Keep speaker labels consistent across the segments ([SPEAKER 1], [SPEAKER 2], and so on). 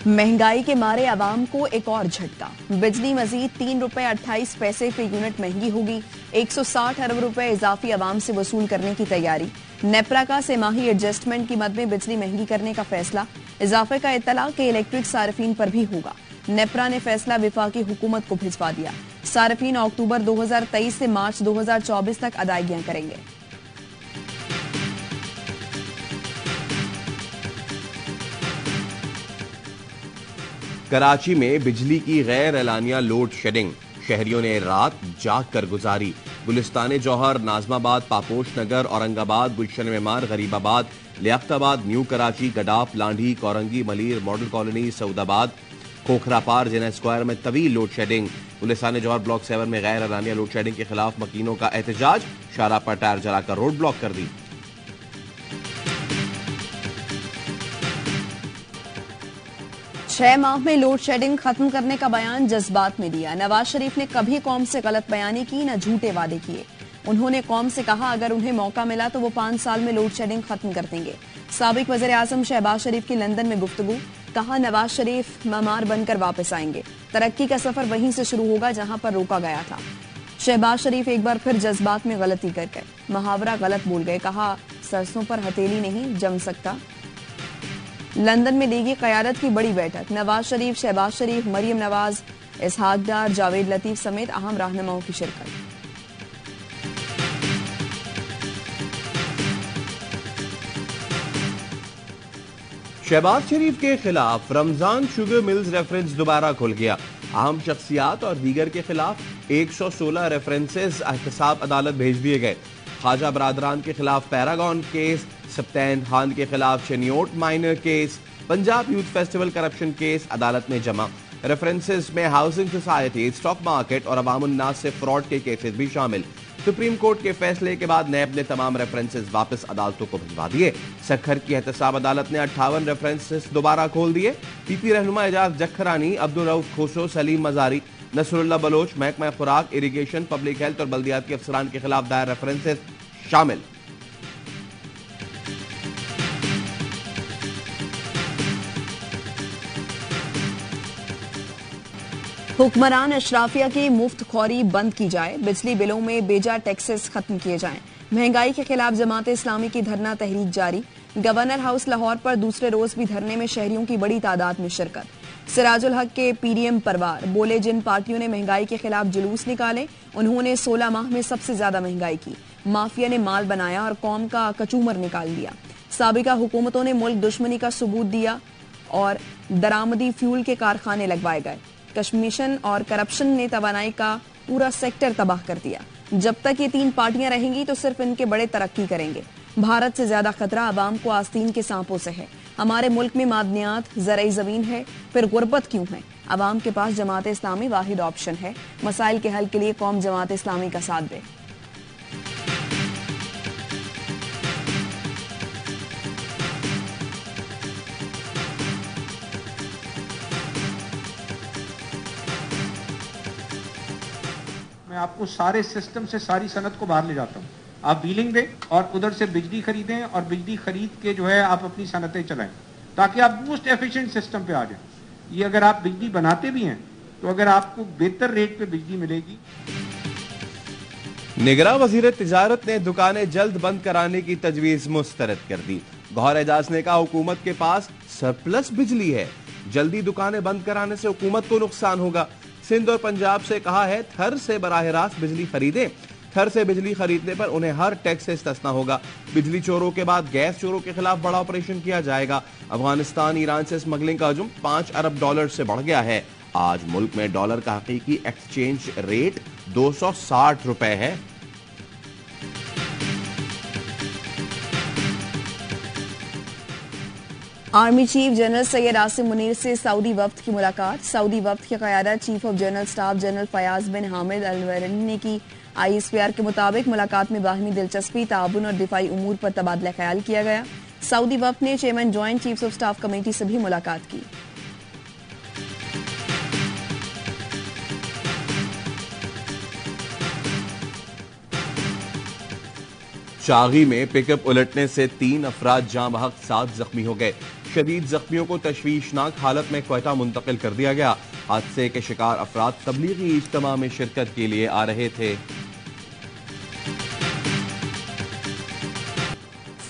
[SPEAKER 1] महंगाई के मारे आवाम को एक और झटका। बिजली मजीद 3 रुपए 28 पैसे फी यूनिट महंगी होगी। 160 अरब रुपए इजाफी आवाम से वसूल करने की तैयारी। नेपरा का सेमाही एडजस्टमेंट की मद में बिजली महंगी करने का फैसला। इजाफे का इत्तला के इलेक्ट्रिक सार्फिन पर भी होगा। नेपरा ने फैसला विफाकी हुकूमत को भिजवा दिया। सार्फिन अक्टूबर 2023 से मार्च 2024 तक अदायगियां करेंगे।
[SPEAKER 2] कराची में बिजली की गैर एलानिया लोड शेडिंग, शहरियों ने रात जाग कर गुजारी। Gulistan Jauhar, Nazimabad, Paposh Nagar, Aurangabad, Gulshan Maymar, Gharibabad, Liaquatabad, new Karachi, Gadap, Landhi, Korangi, Malir, model colony, Saudabad, Khokhrapar, Jinnah square में तवील load shedding. Gulistan Jauhar block 7 में गैर एलानिया लोड शेडिंग के खिलाफ मकीनों का एहतजाज, शाहराह पर टायर जलाकर रोड ब्लॉक कर दी।
[SPEAKER 1] 6 माह में लोड शेडिंग खत्म करने का बयान जज्बात में दिया। नवाज शरीफ ने कभी कौम से गलत बयानी की, न झूठे वादे किए। उन्होंने कौम से कहा अगर उन्हें मौका मिला तो वो 5 साल में लोड शेडिंग खत्म कर देंगे। साबिक वज़ीर आज़म शहबाज शरीफ की लंदन में गुफ्तगू, कहा नवाज शरीफ मेमार बनकर वापस आएंगे। तरक्की का सफर वहीं से शुरू होगा जहां पर रोका गया था। शहबाज शरीफ एक बार फिर जज्बात में गलती कर गए, मुहावरा गलत बोल गए। कहा सरसों पर हथेली नहीं जम सकता। लंदन में देगी क़यादत की बड़ी बैठक। नवाज शरीफ, शहबाज शरीफ, मरियम नवाज, इसहाक डार, जावेद लतीफ समेत अहम रहनुमाओं की शिरकत।
[SPEAKER 2] शहबाज शरीफ के खिलाफ रमजान शुगर मिल्स रेफरेंस दोबारा खुल गया। अहम शख्सियात और दीगर के खिलाफ 116 रेफरेंसेस एहतसाब अदालत भेज दिए गए। ख्वाजा बरादरान के खिलाफ पैरागॉन केस, सप्तैन खान के खिलाफ Chiniot minor case, Punjab youth festival corruption case अदालत में जमा। रेफरेंसेस में हाउसिंग सोसाइटी, स्टॉक मार्केट और अवाम उन्नास से फ्रॉड के केसेस भी शामिल। सुप्रीम कोर्ट के फैसले के बाद नैब ने तमाम रेफरेंसेस वापस अदालतों को भिजवा दिए। सखर की एहतसाब अदालत ने 58 रेफरेंसेस दोबारा खोल दिए। पीपी रहनुमा एजाज जखरानी, अब्दुल रऊफ खोसो, सलीम मजारी, नसरुल्लाह बलोच, महकमा खुराक, इरिगेशन, पब्लिक हेल्थ और बल्दियाती अफसरान के खिलाफ दायर रेफरेंसेस शामिल।
[SPEAKER 1] हुक्मरान अशराफिया की मुफ्त खौरी बंद की जाए। बिजली बिलों में बेजा टैक्सेस खत्म किए जाएं। महंगाई के खिलाफ जमात इस्लामी की धरना तहरीक जारी। गवर्नर हाउस लाहौर पर दूसरे रोज भी धरने में शहरियों की बड़ी तादाद में शिरकत। सिराजुल हक के पीडीएम परवार बोले, जिन पार्टियों ने महंगाई के खिलाफ जुलूस निकाले उन्होंने 16 माह में सबसे ज्यादा महंगाई की। माफिया ने माल बनाया और कौम का कचूमर निकाल दिया। साबिका हुकूमतों ने मुल्क दुश्मनी का सबूत दिया और दरामदी फ्यूल के कारखाने लगवाए गए। कमीशन और करप्शन ने तवानाई का पूरा सेक्टर तबाह कर दिया। जब तक ये 3 पार्टियां रहेंगी तो सिर्फ इनके बड़े तरक्की करेंगे। भारत से ज्यादा खतरा आवाम को आस्तीन के सांपों से है। हमारे मुल्क में मादनियात, ज़राई ज़मीन है, फिर गुर्बत क्यों है? आवाम के पास जमात इस्लामी वाहिद ऑप्शन है। मसाइल के हल के लिए कौम जमात इस्लामी का साथ दे।
[SPEAKER 3] मैं आपको सारे सिस्टम से सारी सनत को बाहर ले जाता हूँ। आप डीलिंग दें और उधर से बिजली खरीदें और बिजली खरीद के जो है आप अपनी सनतें चलाएं ताकि आप मोस्ट एफिशिएंट सिस्टम पे आ जाएं। ये अगर आप बिजली बनाते भी हैं तो अगर आपको बेहतर रेट पे बिजली मिलेगी।
[SPEAKER 2] निगरां वजीर तिजारत ने दुकानें जल्द बंद कराने की तजवीज मुस्तरद कर दी। गौहर एजाज ने कहा हुकूमत के पास सरप्लस बिजली है, जल्दी दुकानें बंद कराने से हुकूमत को नुकसान होगा। सिंध और पंजाब से कहा है थर से बराह रास्त बिजली खरीदें। थर से बिजली खरीदने पर उन्हें हर टैक्स से इस्तिस्ना होगा। बिजली चोरों के बाद गैस चोरों के खिलाफ बड़ा ऑपरेशन किया जाएगा। अफगानिस्तान ईरान से स्मगलिंग का हजूम 5 अरब डॉलर से बढ़ गया है। आज मुल्क में डॉलर का हकीकी एक्सचेंज रेट 260 रुपए है।
[SPEAKER 1] Army chief general Syed Asim Munir से सऊदी वफ्द की मुलाकात। सऊदी वफ्द की क़यादत chief of general staff general Fayyaz bin Hamid Al Ruwaili ने की। ISPR के मुताबिक मुलाकात में बाहमी दिलचस्पी, ताउन और दिफाई उमूर पर तबादला ख्याल किया गया। सऊदी वफ्द ने chairman joint chiefs of staff committee से भी मुलाकात की।
[SPEAKER 2] चागी में पिकअप उलटने से 3 अफराद जाँ बहक 7 जख्मी हो गए। शदीद जख्मियों को तशवीशनाक हालत में क्वेटा मुंतकिल कर दिया गया। हादसे के शिकार अफराद तबलीगी इज्तिमा में शिरकत के लिए आ रहे थे।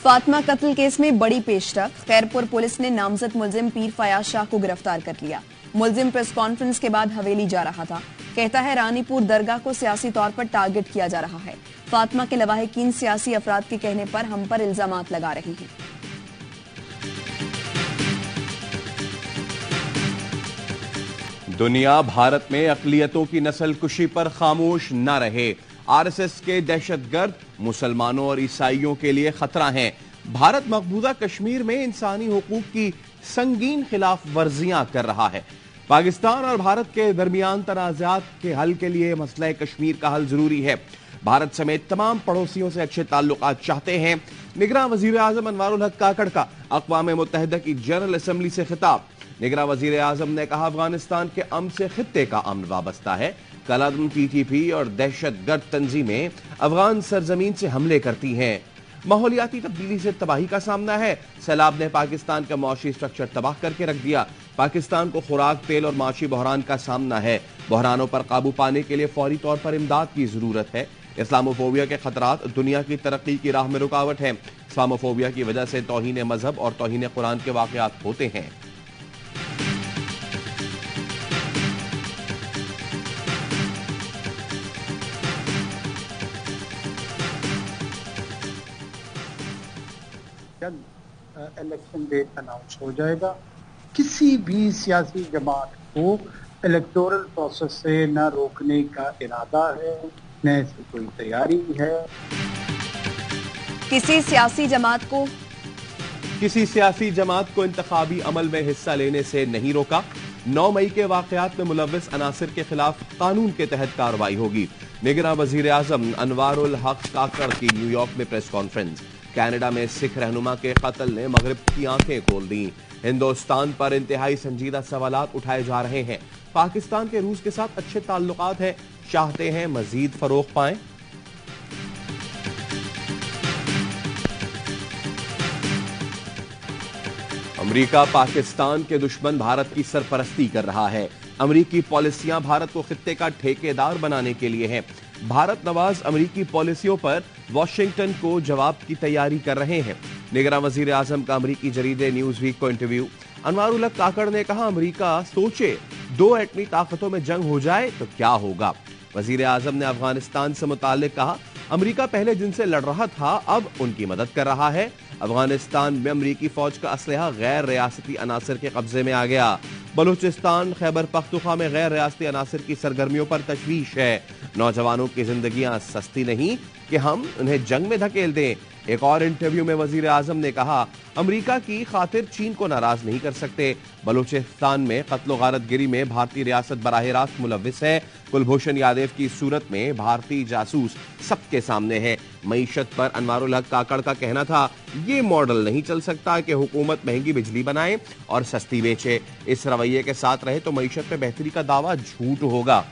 [SPEAKER 1] फातिमा कत्ल केस में बड़ी पेशरफ, खैरपुर पुलिस ने नामजद मुलजिम पीर फयाज शाह को गिरफ्तार कर लिया। मुलजिम प्रेस कॉन्फ्रेंस के बाद हवेली जा रहा था। कहता है रानीपुर दरगाह को सियासी तौर पर टारगेट किया जा रहा है। फातिमा के लवाहिकीन सियासी अफराद के कहने पर हम पर इल्जामात लगा रहे हैं।
[SPEAKER 2] दुनिया भारत में अक़लियतों की नस्ल कुशी पर खामोश न रहे। आरएसएस के दहशतगर्द मुसलमानों और ईसाइयों के लिए खतरा हैं। भारत मकबूजा कश्मीर में इंसानी हुकूक की संगीन खिलाफ वर्जियां कर रहा है। पाकिस्तान और भारत के दरमियान तनाज़ात के हल के लिए मसला कश्मीर का हल जरूरी है। भारत समेत तमाम पड़ोसियों से अच्छे ताल्लुकात चाहते हैं। निगरान वजीर आजम अनवारुल हक काकड़ का अक़वाम मुत्तहिदा की जनरल असम्बली से खिताब। निगरान वजीर आजम ने कहा अफगानिस्तान के अमन से खित्ते का अमन वाबस्ता है। कलादम TTP और दहशतगर्द तंजीमें अफगान सरजमीन से हमले करती हैं। माहौलियाती तब्दीली से तबाही का सामना है। सैलाब ने पाकिस्तान का मौशी स्ट्रक्चर तबाह करके रख दिया। पाकिस्तान को खुराक, तेल और माशी बहरान का सामना है। बहरानों पर काबू पाने के लिए फौरी तौर पर इमदाद की जरूरत है। इस्लामोफोबिया के खतरात दुनिया की तरक्की की राह में रुकावट है। इस्लामोफोबिया की वजह से तौहीन मजहब और तौहीन कुरान के वाकयात होते हैं।
[SPEAKER 4] इलेक्शन डेट अनाउंस हो जाएगा। किसी भी सियासी जमात को इलेक्टोरल प्रोसेस से न रोकने का इरादा है, न इसकी कोई तैयारी है।
[SPEAKER 1] किसी सियासी जमात को इंतखाबी अमल में हिस्सा लेने से नहीं रोका। 9 मई के वाकयात में मुलव्विस अनासिर के खिलाफ कानून के तहत कार्रवाई होगी। निगरान वजीर आजम अनवारुल हक काकड़ की न्यूयॉर्क में प्रेस कॉन्फ्रेंस। कनाडा में सिख रहनुमा के कत्ल ने मगरिब की आंखें खोल दी। हिंदुस्तान पर इंतहाई संजीदा सवालात उठाए जा रहे हैं। पाकिस्तान के रूस के साथ अच्छे ताल्लुकात हैं, चाहते हैं मजीद फरोग पाएं। अमेरिका पाकिस्तान के दुश्मन भारत की सरपरस्ती कर रहा है। अमेरिकी पॉलिसियां भारत को खित्ते का ठेकेदार बनाने के लिए हैं। भारत नवाज अमेरिकी पॉलिसियों पर वॉशिंगटन को जवाब की तैयारी कर रहे हैं। निगरान वजीर आजम का अमेरिकी जरीदे न्यूज वीक को इंटरव्यू। अनवारुल हक काकड़ ने कहा अमेरिका सोचे 2 एटमी ताकतों में जंग हो जाए तो क्या होगा। वजीर आजम ने अफगानिस्तान से मुताल्लिक कहा अमेरिका पहले जिनसे लड़ रहा था अब उनकी मदद कर रहा है। अफगानिस्तान में अमेरिकी फौज का असलहा गैर रियासती अनासर के कब्जे में आ गया। बलूचिस्तान खैबर पख्तूनख्वा में गैर रियासती अनासर की सरगर्मियों पर तशवीश है। नौजवानों की जिंदगियां सस्ती नहीं कि हम उन्हें जंग में धकेल दें। एक और इंटरव्यू में वजीर आजम ने कहा अमेरिका की खातिर चीन को नाराज नहीं कर सकते। बलूचिस्तान में कत्ल गारतगिरी में भारतीय रियासत बराह रास्त मुलव्विस है। कुलभूषण यादव की सूरत में भारतीय जासूस सबके सामने है। मईशत पर अनवारुल हक काकड़ का कहना था ये मॉडल नहीं चल सकता कि हुकूमत महंगी बिजली बनाए और सस्ती बेचे। इस रवैये के साथ रहे तो मईशत में बेहतरी का दावा झूठ होगा।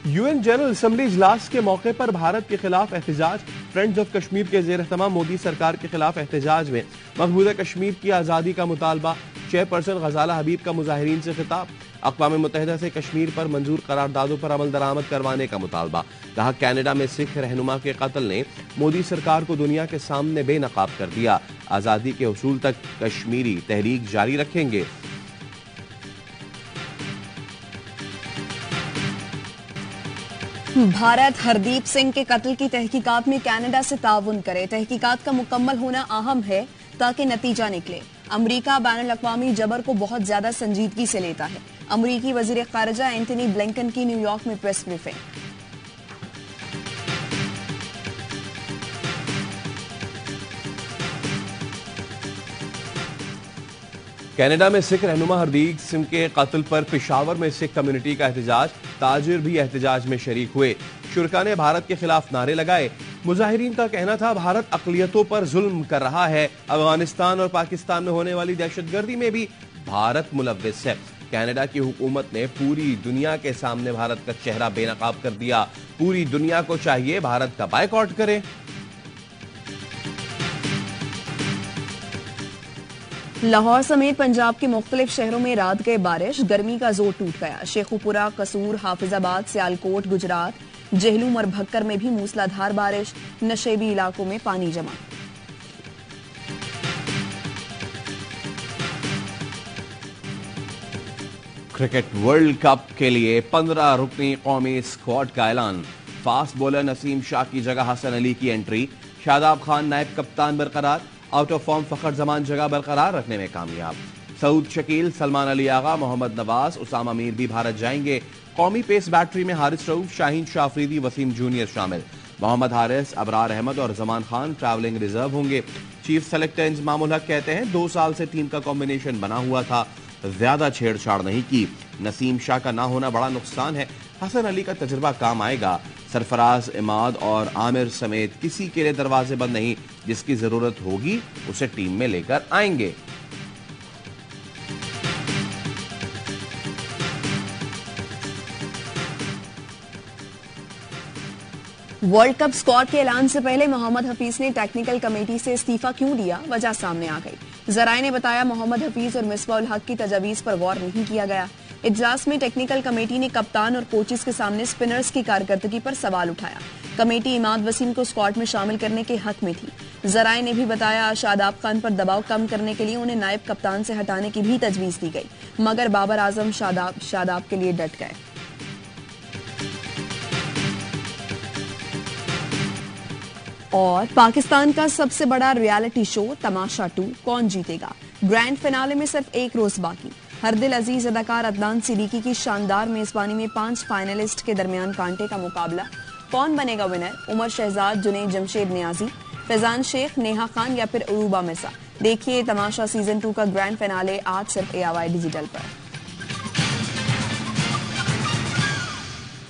[SPEAKER 1] यूएन जनरल असेंबली इजलास के मौके पर भारत के खिलाफ एहतजाज। फ्रेंड्स ऑफ कश्मीर के ज़ेर-ए-तमाम मोदी सरकार के खिलाफ एहतजाज में मकबूजा कश्मीर की आज़ादी का मुतालबा। चेयरपर्सन गजाला हबीब का मुजाहिरीन से खिताब। अक़वाम मुत्तहिदा से कश्मीर पर मंजूर करारदादों पर अमल दरामद करवाने का मुतालबा। कहा कनाडा में सिख रहनुमा के कत्ल ने मोदी सरकार को दुनिया के सामने बेनकाब कर दिया। आज़ादी के हुसूल तक कश्मीरी तहरीक जारी रखेंगे। भारत हरदीप सिंह के कत्ल की तहकीकात में कनाडा से ताउन करे। तहकीकात का मुकम्मल होना अहम है ताकि नतीजा निकले। अमरीका बैनुल-अक़वामी जबर को बहुत ज्यादा संजीदगी से लेता है। अमरीकी वजीर खारजा एंटनी ब्लिंकन की न्यूयॉर्क में प्रेस ब्रीफिंग।
[SPEAKER 2] कनाडा में सिख रहनुमा हरदीप सिंह के कत्ल पर पेशावर में सिख कम्युनिटी का एहतजाज। ताजिर भी एहतजाज में शरीक हुए। शुरका ने भारत के खिलाफ नारे लगाए। मुजाहिरीन का कहना था भारत अक़लियतों पर जुल्म कर रहा है। अफगानिस्तान और पाकिस्तान में होने वाली दहशतगर्दी में भी भारत मुलव्विस है। कनाडा की हुकूमत ने पूरी दुनिया के सामने भारत का चेहरा बेनकाब कर दिया। पूरी दुनिया को चाहिए भारत का बायकॉट करे।
[SPEAKER 1] लाहौर समेत पंजाब के मुख्तलिफ शहरों में रात गए बारिश, गर्मी का जोर टूट गया। शेखुपुरा, कसूर, हाफिजाबाद, सियालकोट, गुजरात, जेहलूम और भक्कर में भी मूसलाधार बारिश, नशेबी इलाकों में पानी जमा।
[SPEAKER 2] क्रिकेट वर्ल्ड कप के लिए 15 रुकनी कौमी स्क्वाड का ऐलान। फास्ट बॉलर नसीम शाह की जगह हसन अली की एंट्री। शादाब खान नायब कप्तान बरकरार। आउट ऑफ फॉर्म फखर जमान जगह बरकरार रखने में कामयाब। सऊद शकील, सलमान अली आगा, मोहम्मद नवाज, उसामा मीर भी भारत जाएंगे। कौमी पेस बैटरी में हारिस रऊफ, शाहीन शाह अफरीदी, वसीम जूनियर शामिल। मोहम्मद हारिस, अबरार अहमद और जमान खान ट्रैवलिंग रिजर्व होंगे। चीफ सेलेक्टर इंजमाम उल हक कहते हैं 2 साल से टीम का कॉम्बिनेशन बना हुआ था, ज्यादा छेड़छाड़ नहीं की। नसीम शाह का ना होना बड़ा नुकसान है। हसन अली का तजुर्बा काम आएगा। सरफराज, इमाद और आमिर समेत किसी के लिए दरवाजे बंद नहीं। जिसकी जरूरत होगी उसे टीम में लेकर आएंगे।
[SPEAKER 1] वर्ल्ड कप स्क्वाड के ऐलान से पहले मोहम्मद हफीज ने टेक्निकल कमेटी से इस्तीफा क्यों दिया, वजह सामने आ गई। जराए ने बताया मोहम्मद हफीज और मिसबाह उल हक की तजवीज पर गौर नहीं किया गया। इजलास में टेक्निकल कमेटी ने कप्तान और कोचेस के सामने स्पिनर्स की कारकर्दगी पर सवाल उठाया। कमेटी इमाद वसीम को स्क्वाड में शामिल करने के हक में थी। जराए ने भी बताया शादाब खान पर दबाव कम करने के लिए उन्हें नायब कप्तान से हटाने की भी तजवीज दी गई, मगर बाबर आजम शादाब के लिए डट गए। और पाकिस्तान का सबसे बड़ा रियलिटी शो तमाशा 2 कौन जीतेगा, ग्रैंड फिनाले में सिर्फ 1 रोज बाकी। हरदिल अजीज अदाकार अदनान सिद्दीकी की शानदार मेजबानी में 5 फाइनलिस्ट के दरमियान कांटे का मुकाबला। कौन बनेगा विनर, उमर शहजाद, जुनैद जमशेद नियाजी, फैजान शेख, नेहा खान या फिर उरूबा मिर्जा। देखिए तमाशा सीजन 2 का ग्रैंड फिनाले आज सिर्फ ARY डिजिटल पर।